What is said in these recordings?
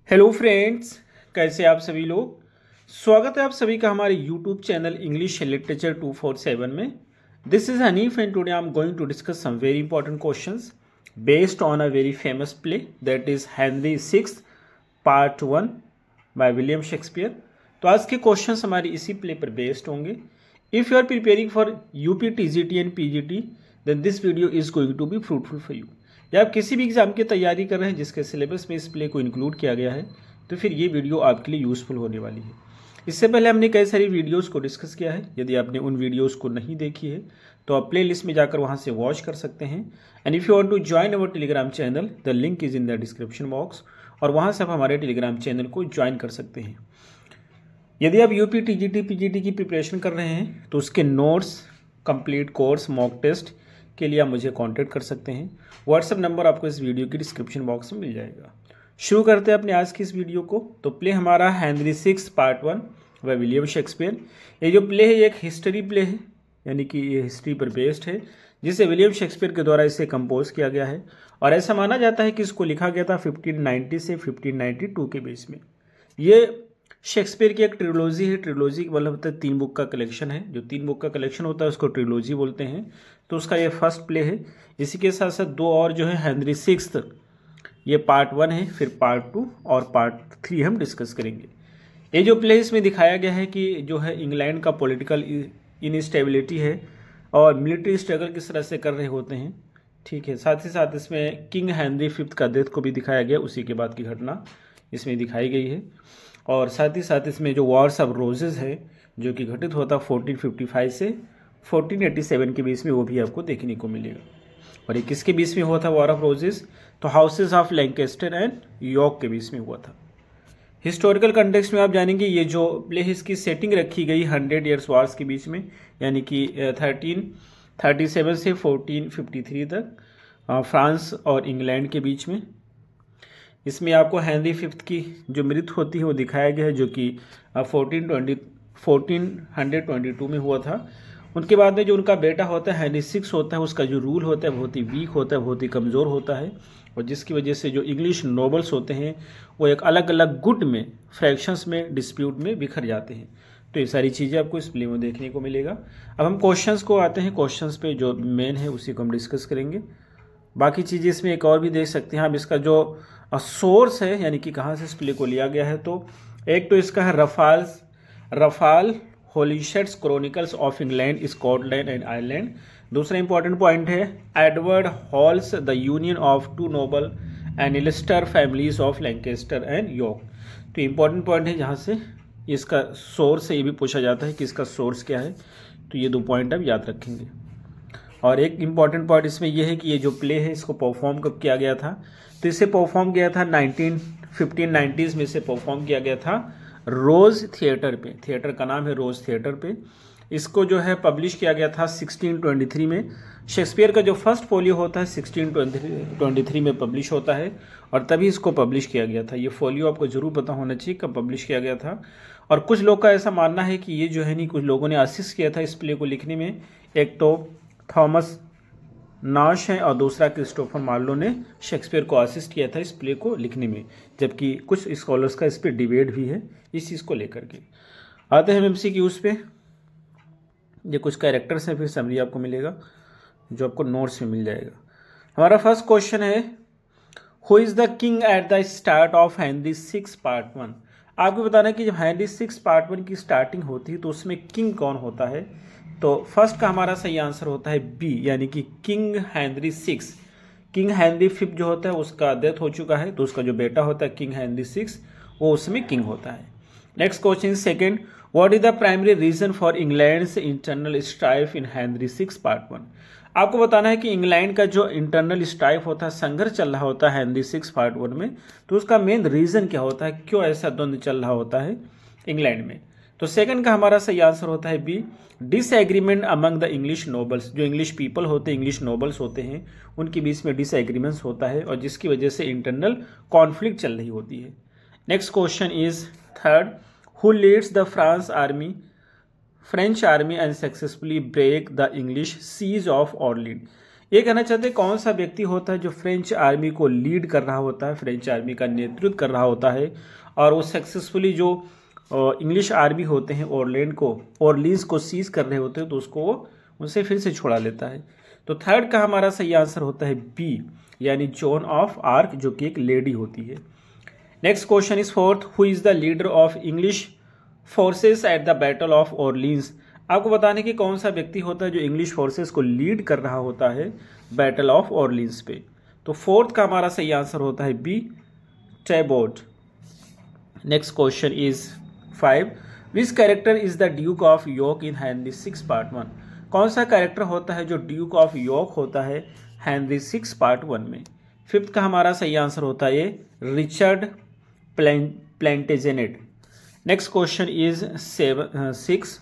Hello friends, कैसे आप सभी लोग। स्वागत है आप सभी का हमारे यूट्यूब चैनल इंग्लिश लिटरेचर 247 में। This is Hanif and today I am going to discuss some very important questions based on a very famous play that is Henry sixth part 1 by William Shakespeare. तो आज के questions हमारी इसी play पर based होंगे। If you are preparing for UP TGT and PGT then this video is going to be fruitful for you. या आप किसी भी एग्जाम की तैयारी कर रहे हैं जिसके सिलेबस में इस प्ले को इंक्लूड किया गया है तो फिर ये वीडियो आपके लिए यूजफुल होने वाली है। इससे पहले हमने कई सारी वीडियोस को डिस्कस किया है। यदि आपने उन वीडियोस को नहीं देखी है तो आप प्ले लिस्ट में जाकर वहां से वॉच कर सकते हैं। And if you want to join our Telegram channel the link is in the description box और वहां से आप हमारे टेलीग्राम चैनल को ज्वाइन कर सकते हैं। यदि आप यूपी टीजीटी पीजीटी की प्रिपरेशन कर रहे हैं तो उसके notes, complete course, mock test के लिए आप मुझे कांटेक्ट कर सकते हैं। व्हाट्सएप नंबर आपको इस वीडियो की डिस्क्रिप्शन बॉक्स में मिल जाएगा। शुरू करते हैं अपने आज की इस वीडियो को। तो प्ले हमारा Henry sixth part 1 by William Shakespeare. ये जो प्ले है ये एक हिस्ट्री प्ले है, यानी कि ये हिस्ट्री पर बेस्ड है जिसे विलियम शेक्सपियर के द्वारा इसे कंपोज किया गया है। और ऐसा माना जाता है कि इसको लिखा गया था 1590 से 1592 के बीच में। ये शेक्सपियर की एक ट्रिलोजी है। ट्रिलोजी मतलब होता है 3 बुक का कलेक्शन है। जो 3 बुक का कलेक्शन होता है उसको ट्रिलोजी बोलते हैं। तो उसका ये फर्स्ट प्ले है। इसी के साथ साथ 2 और जो है हेनरी सिक्स्थ, ये पार्ट 1 है, फिर पार्ट 2 और पार्ट 3 हम डिस्कस करेंगे। ये जो प्ले इसमें दिखाया गया है कि जो है इंग्लैंड का पॉलिटिकल इनस्टेबिलिटी है और मिलिट्री स्ट्रगल किस तरह से कर रहे होते हैं, ठीक है। साथ ही साथ इसमें किंग हेनरी फिफ्थ का डेथ को भी दिखाया गया, उसी के बाद की घटना इसमें दिखाई गई है। और साथ ही साथ इसमें जो वॉर्स ऑफ रोजेस है जो कि घटित होता 1455 से 1487 के बीच में, वो भी आपको देखने को मिलेगा। और ये किसके बीच में हुआ था वॉर ऑफ रोजेस? तो houses of Lancaster and York के बीच में हुआ था। हिस्टोरिकल कंटेक्स्ट में आप जानेंगे ये जो प्ले है इसकी सेटिंग रखी गई 100 ईयर्स वॉर्स के बीच में, यानी कि 1337 से 1453 तक फ्रांस और इंग्लैंड के बीच में। इसमें आपको हेनरी फिफ्थ की जो मृत्यु होती है वो दिखाया गया है जो कि 1422 में हुआ था। उनके बाद में जो उनका बेटा होता है हेनरी सिक्स होता है, उसका जो रूल होता है बहुत ही वीक होता है, बहुत ही कमज़ोर होता है। और जिसकी वजह से जो इंग्लिश नोबल्स होते हैं वो एक अलग अलग गुट में, फ्रैक्शंस में, डिस्प्यूट में बिखर जाते हैं। तो ये सारी चीज़ें आपको इस प्ले में देखने को मिलेगा। अब हम क्वेश्चंस को आते हैं। क्वेश्चंस पे जो मेन है उसी को हम डिस्कस करेंगे। बाकी चीज़ें इसमें एक और भी देख सकते हैं आप। इसका जो सोर्स है यानी कि कहाँ से इस प्ले को लिया गया है, तो एक तो इसका है Raphael Holinshed's chronicles of England, Scotland and Ireland. दूसरा इंपॉर्टेंट पॉइंट है Edward Hall's the union of 2 noble and illustrious families of Lancaster and York. तो इंपॉर्टेंट पॉइंट है जहाँ से इसका सोर्स है, ये भी पूछा जाता है कि इसका सोर्स क्या है। तो ये 2 पॉइंट आप याद रखेंगे। और एक इम्पॉर्टेंट पॉइंट इसमें यह है कि ये जो प्ले है इसको परफॉर्म कब किया गया था, तो इसे परफॉर्म किया था 1590s में इसे परफॉर्म किया गया था रोज थिएटर पे। थिएटर का नाम है रोज थिएटर पे। इसको जो है पब्लिश किया गया था 1623 में। शेक्सपियर का जो फर्स्ट फोलियो होता है 1623 में पब्लिश होता है और तभी इसको पब्लिश किया गया था। ये फोलियो आपको जरूर पता होना चाहिए कब पब्लिश किया गया था। और कुछ लोग का ऐसा मानना है कि ये जो है नहीं, कुछ लोगों ने असिस्ट किया था इस प्ले को लिखने में। एक तो थॉमस नाश है और दूसरा क्रिस्टोफर मार्लो ने शेक्सपियर को असिस्ट किया था इस प्ले को लिखने में, जबकि कुछ स्कॉलर्स का इस पर डिबेट भी है इस चीज़ को लेकर के। आते हैं MCQs पे। ये कुछ कैरेक्टर्स हैं, फिर समरी आपको मिलेगा जो आपको नोट्स में मिल जाएगा। हमारा फर्स्ट क्वेश्चन है who is the king at the start of Henry six part 1। आपको बताना है कि जब हेनरी सिक्स पार्ट 1 की स्टार्टिंग होती है तो उसमें किंग कौन होता है। तो फर्स्ट का हमारा सही आंसर होता है बी, यानी कि king Henry six. King Henry fifth जो होता है उसका डेथ हो चुका है, तो उसका जो बेटा होता है किंग हेनरी सिक्स वो उसमें किंग होता है। Next question second, what is the primary reason for England's internal strife in Henry six part 1। आपको बताना है कि इंग्लैंड का जो इंटरनल स्ट्राइफ होता है, संघर्ष चल रहा होता है हेनरी सिक्स पार्ट 1 में, तो उसका मेन रीजन क्या होता है, क्यों ऐसा द्वंद्व चल रहा होता है इंग्लैंड में। तो सेकंड का हमारा सही आंसर होता है B, disagreement among the English nobles. जो इंग्लिश पीपल होते हैं, इंग्लिश नोबल्स होते हैं, उनके बीच में डिसएग्रीमेंट्स होता है और जिसकी वजह से इंटरनल कॉन्फ्लिक्ट चल रही होती है। Next question is third, who leads the French army and successfully break the English siege of Orleans. ये कहना चाहते हैं कौन सा व्यक्ति होता है जो फ्रेंच आर्मी को लीड कर रहा होता है, फ्रेंच आर्मी का नेतृत्व कर रहा होता है और वो सक्सेसफुली जो इंग्लिश आर्मी होते हैं ऑरलीन्स को सीज कर रहे होते हैं तो उसको वो उनसे फिर से छुड़ा लेता है। तो थर्ड का हमारा सही आंसर होता है बी, यानी जॉन ऑफ आर्क, जो कि एक लेडी होती है। Next question is fourth, who is the leader of English forces at the battle of Orleans. आपको बताने कि कौन सा व्यक्ति होता है जो इंग्लिश फोर्सेस को लीड कर रहा होता है बैटल ऑफ ऑरलीन्स पे। तो फोर्थ का हमारा सही आंसर होता है B, Talbot. Next question is 5, which character is the Duke of York in Henry 6 part 1। कौन सा कैरेक्टर होता है जो ड्यूक ऑफ यॉर्क होता है हेनरी 6 पार्ट 1 में। फिफ्थ का हमारा सही आंसर होता है Richard Plantagenet. Next question is 6,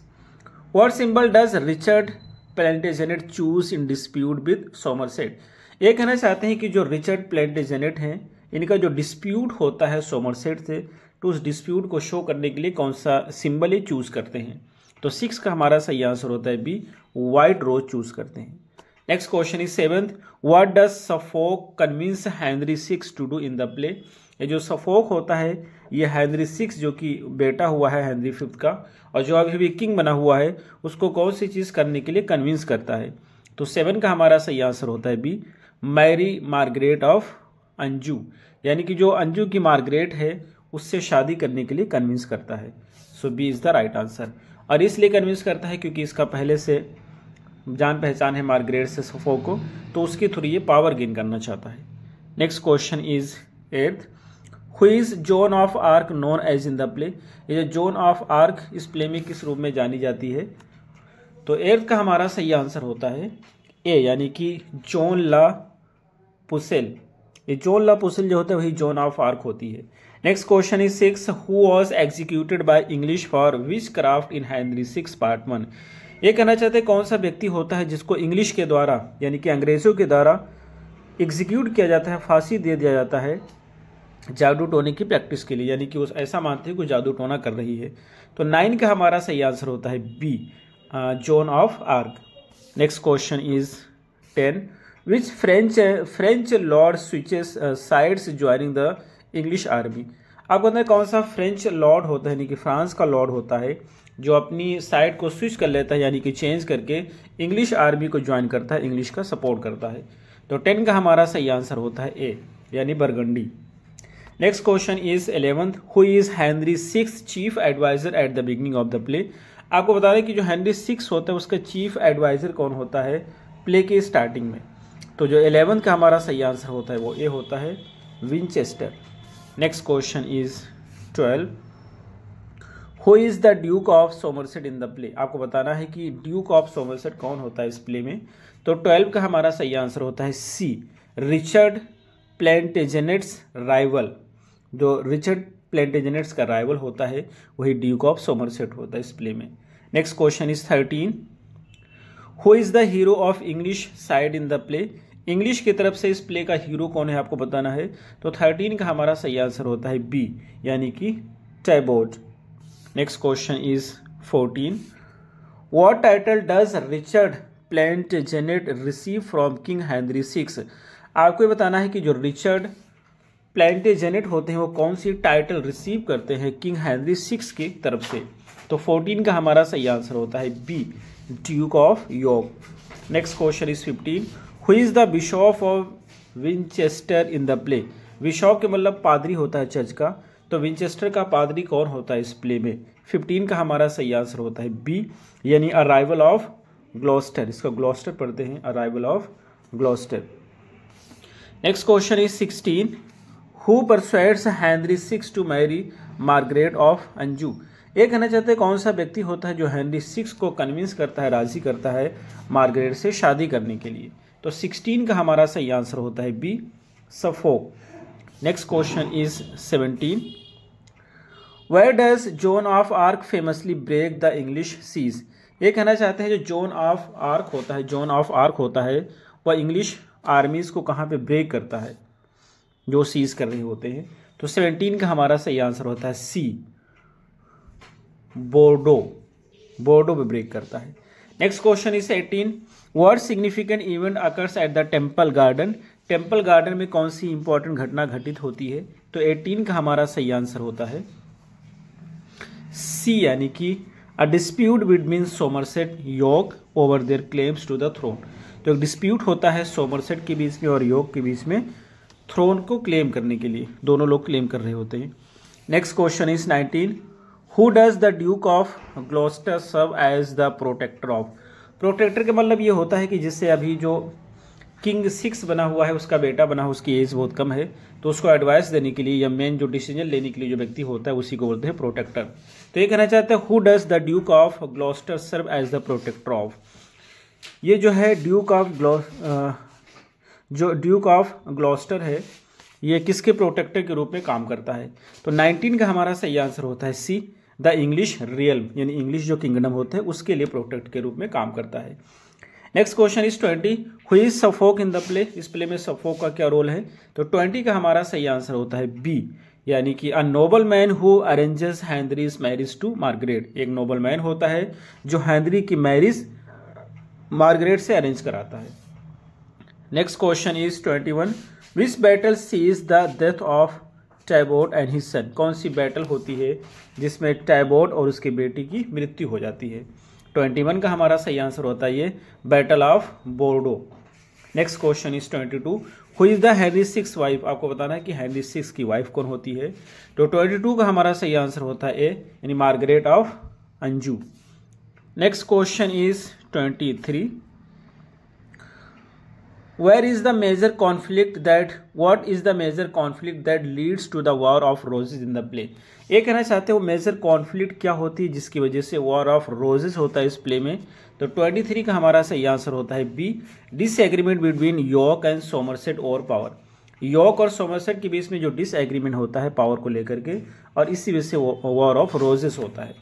what symbol does Richard Plantagenet choose in dispute with Somerset. ये कहना चाहते हैं कि जो रिचर्ड प्लेंटेजेनेट हैं इनका जो डिस्प्यूट होता है सोमरसेट से, तो उस डिस्प्यूट को शो करने के लिए कौन सा सिंबल ये चूज करते हैं। तो 6 का हमारा सही आंसर होता है बी, व्हाइट रोज चूज करते हैं। Next question is 7th, what does Suffolk convince Henry 6 to do in the play. ये जो सफोक होता है ये हेनरी 6 जो कि बेटा हुआ है हेनरी 5 का और जो अभी भी किंग बना हुआ है उसको कौन सी चीज़ करने के लिए कन्विंस करता है। तो 7 का हमारा सही आंसर होता है B, Mary Margaret of Anjou, यानी कि जो अंजू की मार्गरेट है उससे शादी करने के लिए कन्विंस करता है। So B is the right answer. और इसलिए कन्विंस करता है क्योंकि इसका पहले से जान पहचान है मार्गरेट से सफोक को, तो उसके थ्रू ये पावर गेन करना चाहता है। Next question is 8th, who is Joan of Arc known as in the play. ये जो जॉन ऑफ आर्क इस प्ले में किस रूप में जानी जाती है। तो 8th का हमारा सही आंसर होता है ए, यानी कि जॉन ला पुसेल। ये जॉन ला पुसेल जो होता है वही जॉन ऑफ आर्क होती है। Next question is 6, who was executed by English for which craft in Henry 6 part 1। ये कहना चाहते हैं कौन सा व्यक्ति होता है जिसको इंग्लिश के द्वारा यानी कि अंग्रेजों के द्वारा एग्जीक्यूट किया जाता है, फांसी दे दिया जाता है जादू टोने की प्रैक्टिस के लिए, यानी कि वो ऐसा मानते हैं कि जादू टोना कर रही है। तो 9 का हमारा सही आंसर होता है B, Joan of Arc. Next question is 10, which French lord switches sides joining the English army. आपको पता है कौन सा फ्रेंच लॉर्ड होता है, यानी कि फ्रांस का लॉर्ड होता है जो अपनी साइड को स्विच कर लेता है, यानी कि चेंज करके इंग्लिश आर्मी को ज्वाइन करता है, इंग्लिश का सपोर्ट करता है। तो 10 का हमारा सही आंसर होता है ए, यानी Burgundy. Next question is 11th, who is Henry 6 chief adviser at the beginning of the play. आपको बता दें कि जो हेनरी 6 होता है उसका चीफ एडवाइजर कौन होता है प्ले के स्टार्टिंग में। तो जो 11th का हमारा सही आंसर होता है वो ए होता है, Winchester. Next question is 12, who is the Duke of Somerset in the play. आपको बताना है कि ड्यूक ऑफ सोमरसेट कौन होता है इस प्ले में। तो 12 का हमारा सही आंसर होता है सी, रिचर्ड प्लेंटेजेनेट्स राइवल। जो रिचर्ड प्लेंटेजेनेट्स का राइवल होता है वही ड्यूक ऑफ सोमरसेट होता है इस प्ले में। Next question is 13, who is the hero of English side in the play. English की तरफ से इस प्ले का हीरो कौन है आपको बताना है। तो 13 का हमारा सही आंसर होता है बी, यानी कि Talbot. Next question is 14, what title does Richard Plantagenet receive from King Henry 6। आपको ये बताना है कि जो रिचर्ड प्लेंटेजेनेट होते हैं वो कौन सी टाइटल रिसीव करते हैं किंग हेनरी 6 की तरफ से। तो 14 का हमारा सही आंसर होता है B, Duke of York. Next question is 15, who is the bishop of Winchester in the play. Bishop के मतलब पादरी होता है चर्च का, तो विंचेस्टर का पादरी कौन होता है इस प्ले में। 15 का हमारा सही आंसर होता है बी, यानी अराइवल ऑफ ग्लॉस्टर। इसका ग्लॉस्टर पढ़ते हैं, arrival of Gloucester. Next question is 16, who persuades Henry 6 to marry Margaret of Anjou. ये कहना चाहते हैं कौन सा व्यक्ति होता है जो हेनरी 6 को कन्विंस करता है, राजी करता है मार्गरेट से शादी करने के लिए। तो 16 का हमारा सही आंसर होता है B, Suffolk. Next question is 17, where does Joan of Arc famously break the English siege. ये कहना चाहते हैं जो जॉन ऑफ आर्क होता है वह इंग्लिश आर्मीज को कहाँ पे ब्रेक करता है, जो सीज कर रहे होते हैं। तो 17 का हमारा सही आंसर होता है सी, बोर्डो पे ब्रेक करता है। Next question is 18, what significant event occurs at the temple garden. Temple garden में कौन सी इंपॉर्टेंट घटना घटित होती है? तो 18 का हमारा सही आंसर होता है सी, यानी कि a dispute between Somerset York over their claims to the throne. तो एक डिस्प्यूट होता है सोमरसेट के बीच में और यॉर्क के बीच में थ्रोन को क्लेम करने के लिए, दोनों लोग क्लेम कर रहे होते हैं। Next question is 19, who does the Duke of Gloucester serve as the protector of. Protector का मतलब ये होता है कि जिससे अभी जो किंग 6 बना हुआ है उसका बेटा बना, उसकी एज बहुत कम है, तो उसको एडवाइस देने के लिए या मेन जो डिसीजन लेने के लिए जो व्यक्ति होता है उसी को बोलते हैं प्रोटेक्टर। तो ये कहना चाहते हैं who does the Duke of Gloucester serve as the protector of. ये जो है ड्यूक ऑफ ग्लॉस्टर है, ये किसके प्रोटेक्टर के रूप में काम करता है? तो 19 का हमारा सही आंसर होता है सी, द इंग्लिश रियल्म, यानी इंग्लिश जो किंगडम होता है उसके लिए प्रोटेक्ट के रूप में काम करता है। Next question is 20, who is Suffolk in the play. इस प्ले में सफोक का क्या रोल है? तो 20 का हमारा सही आंसर होता है बी, यानी कि a noble man who arranges Henry's marriage to Margaret. एक नोबल मैन होता है जो हेनरी की मैरिज मार्गरेट से अरेंज कराता है। Next question is 21, which battle sees the death of Talbot and his son. कौन सी बैटल होती है जिसमें टैबोट और उसके बेटी की मृत्यु हो जाती है? 21 का हमारा सही आंसर होता है ये बैटल ऑफ बोर्डो। Next question is 22, who is the Henry 6 wife. आपको बताना है कि हेनरी 6 की वाइफ कौन होती है? तो 22 का हमारा सही आंसर होता है ए, यानी Margaret of Anju. Next question is 23, Where is the major conflict that what is the major conflict that leads to the war of roses in the play। ये कहना चाहते हो मेजर कॉन्फ्लिक्ट क्या होती है जिसकी वजह से वॉर ऑफ रोजेस होता है इस प्ले में? तो 23 का हमारा सही आंसर होता है B, disagreement between York and Somerset over power. York और सोमरसेट के बीच में जो डिसएग्रीमेंट होता है पावर को लेकर के, और इसी वजह से वॉर ऑफ रोजेस होता है।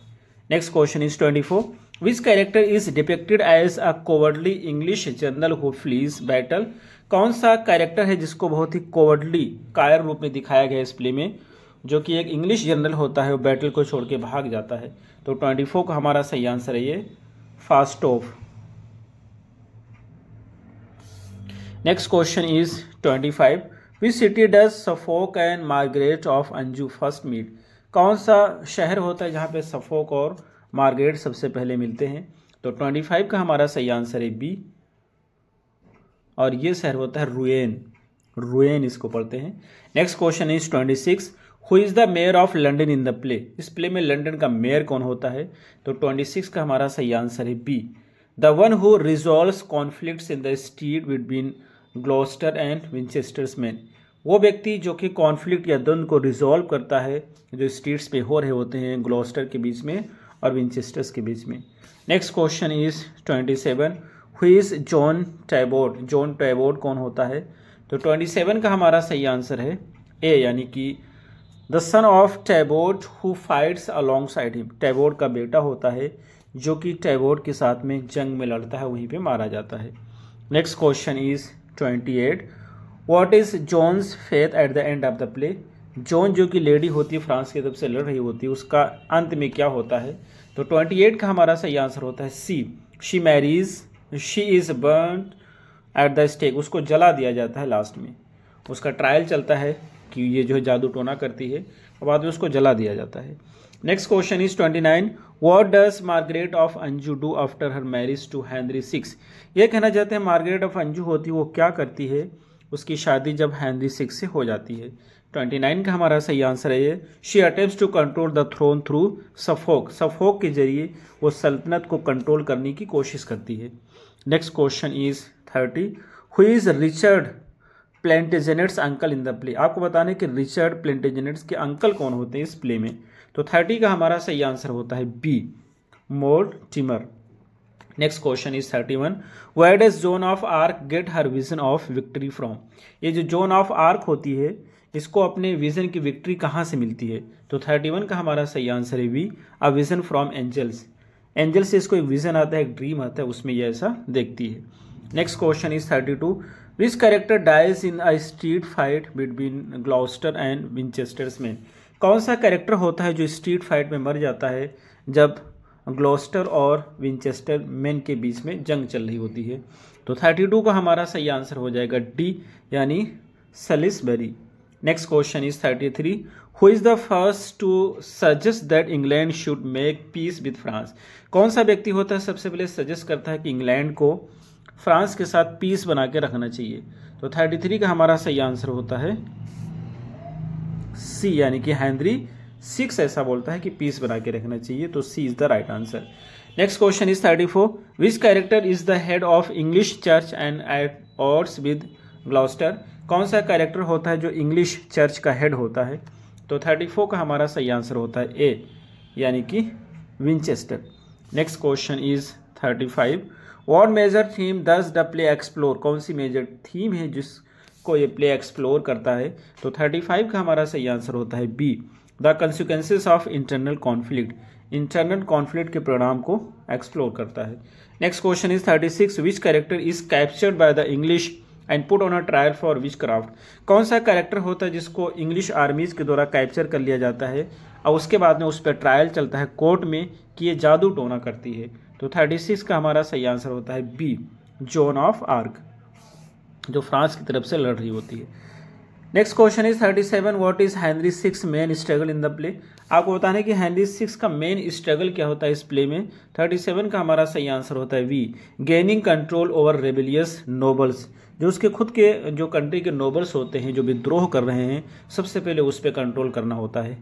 Next question is 24, which character is depicted as a cowardly English general who flees battle. कौन सा कैरेक्टर है जिसको बहुत ही कोवर्डली कायर रूप में दिखाया गया इस प्ले में, जो कि एक इंग्लिश जनरल होता है वो बैटल को छोड़ के भाग जाता है? तो 24 का हमारा सही आंसर है ये Fastolf. Next question is 25, which city does Suffolk and Margaret of Anjou first meet. कौन सा शहर होता है जहाँ पे सफोक और मार्गरेट सबसे पहले मिलते हैं? तो 25 का हमारा सही आंसर है बी, और ये शहर होता है रुएन इसको पढ़ते हैं। Next question is 26, who is the mayor of London in the play. इस प्ले में लंदन का मेयर कौन होता है? तो 26 का हमारा सही आंसर है B, the one who resolves conflicts in the street between Gloucester and Winchester's man. वो व्यक्ति जो कि कॉन्फ्लिक्ट या द्वंद्व को रिजॉल्व करता है जो स्ट्रीट्स पे हो रहे होते हैं ग्लॉस्टर के बीच में और विंचेस्टर्स के बीच में। Next question is 27, who is John Talbot. John Talbot कौन होता है? तो 27 का हमारा सही आंसर है ए, यानी कि the son of Talbot who fights alongside him. Talbot का बेटा होता है जो कि टैबोट के साथ में जंग में लड़ता है, वहीं पे मारा जाता है। Next question is 28, what is Joan's fate at the end of the play. Joan जो कि लेडी होती है फ्रांस की तरफ से लड़ रही होती है, उसका अंत में क्या होता है? तो 28 का हमारा सही आंसर होता है C, she marries she is burn at the stake. उसको जला दिया जाता है लास्ट में, उसका ट्रायल चलता है कि ये जो है जादू टोना करती है, और बाद में उसको जला दिया जाता है। Next question is 29, what does Margaret of Anjou do after her marriage to Henry 6। ये कहना चाहते हैं मार्गरेट ऑफ अंजू होती है वो क्या करती है उसकी शादी जब हेनरी 6 से हो जाती है? 29 का हमारा सही आंसर है ये, she attempts to control the throne through Suffolk. Suffolk के जरिए वो सल्तनत को कंट्रोल करने की कोशिश करती है। Next question is 30, who is Richard Plantagenet's uncle in the play. आपको बताना है कि रिचर्ड प्लेंटेजेनेट्स के अंकल कौन होते हैं इस प्ले में? तो 30 का हमारा सही आंसर होता है B, Mortimer. Next question is 31, where does Joan of Arc get her vision of victory from. ये जो जोन ऑफ आर्क होती है इसको अपने विजन की विक्ट्री कहाँ से मिलती है? तो 31 का हमारा सही आंसर है B, a vision from angels. Angel से इसको एक विजन आता है, एक ड्रीम आता है, उसमें ये ऐसा देखती है। Next question is 32, which character dies in a street fight between Gloucester and Winchester's man. कौन सा कैरेक्टर होता है जो स्ट्रीट फाइट में मर जाता है जब ग्लॉस्टर और विंचेस्टर मेन के बीच में जंग चल रही होती है। तो 32 का हमारा सही आंसर हो जाएगा डी यानी Salisbury. Next question is 33, who is the first to suggest that England should make peace with France. कौन सा व्यक्ति होता है सबसे पहले सजेस्ट करता है कि इंग्लैंड को फ्रांस के साथ पीस बना के रखना चाहिए। तो 33 का हमारा सही आंसर होता है सी यानी कि हेनरी 6 ऐसा बोलता है कि पीस बना के रखना चाहिए। तो C is the right answer. Next question is 34, which character is the head of English church and at odds with Gloucester. कौन सा कैरेक्टर होता है जो इंग्लिश चर्च का हेड होता है। तो 34 का हमारा सही आंसर होता है ए यानी कि Winchester. Next question is 35, what major theme does the play explore. कौन सी मेजर थीम है जिसको ये प्ले एक्सप्लोर करता है। तो 35 का हमारा सही आंसर होता है B, the consequences of internal conflict. Internal conflict के परिणाम को एक्सप्लोर करता है। Next question is 36, which character is captured by the English and put on a trial for witchcraft. कौन सा कैरेक्टर होता है जिसको इंग्लिश आर्मीज के द्वारा कैप्चर कर लिया जाता है और उसके बाद में उस पर ट्रायल चलता है कोर्ट में कि ये जादू टोना करती है। तो 36 का हमारा सही आंसर होता है बी, जोन ऑफ आर्क, जो फ्रांस की तरफ से लड़ रही होती है। Next question is 37, what is Henry 6 main struggle in the play. आपको बताना है कि हेनरी 6 का मेन स्ट्रगल क्या होता है इस प्ले में। 37 का हमारा सही आंसर होता है B, gaining control over rebellious nobles. जो उसके खुद के जो कंट्री के नोबल्स होते हैं जो विद्रोह कर रहे हैं, सबसे पहले उस पर कंट्रोल करना होता है।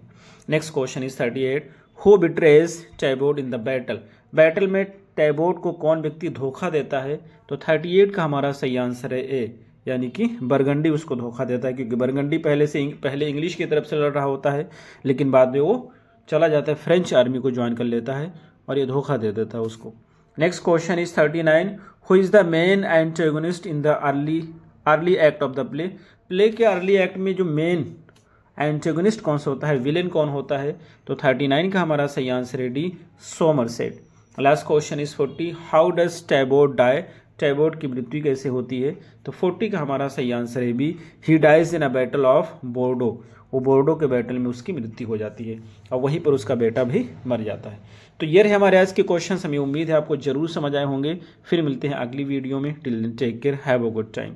Next question is 38, who betrays Talbot in the battle. Battle में टैबोट को कौन व्यक्ति धोखा देता है। तो 38 का हमारा सही आंसर है ए यानी कि बरगंडी उसको धोखा देता है, क्योंकि बरगंडी पहले इंग्लिश की तरफ से लड़ रहा होता है, लेकिन बाद में वो चला जाता है फ्रेंच आर्मी को ज्वाइन कर लेता है और ये धोखा दे देता है उसको। Next question is 39, who is the main antagonist in the early act of the play. Play के अर्ली एक्ट में जो मेन एंटेगोनिस्ट कौन सा होता है, विलेन कौन होता है। तो 39 का हमारा सही आंसर है D, Somerset. Last question is 40, how does Talbot die. Talbot की मृत्यु कैसे होती है। तो 40 का हमारा सही आंसर है B, he dies in a battle of Bordeaux. वो बोर्डो के बैटल में उसकी मृत्यु हो जाती है और वहीं पर उसका बेटा भी मर जाता है। तो ये रहे हमारे आज के क्वेश्चन। हमें उम्मीद है आपको जरूर समझ आए होंगे। फिर मिलते हैं अगली वीडियो में। Till then take care, have a good time.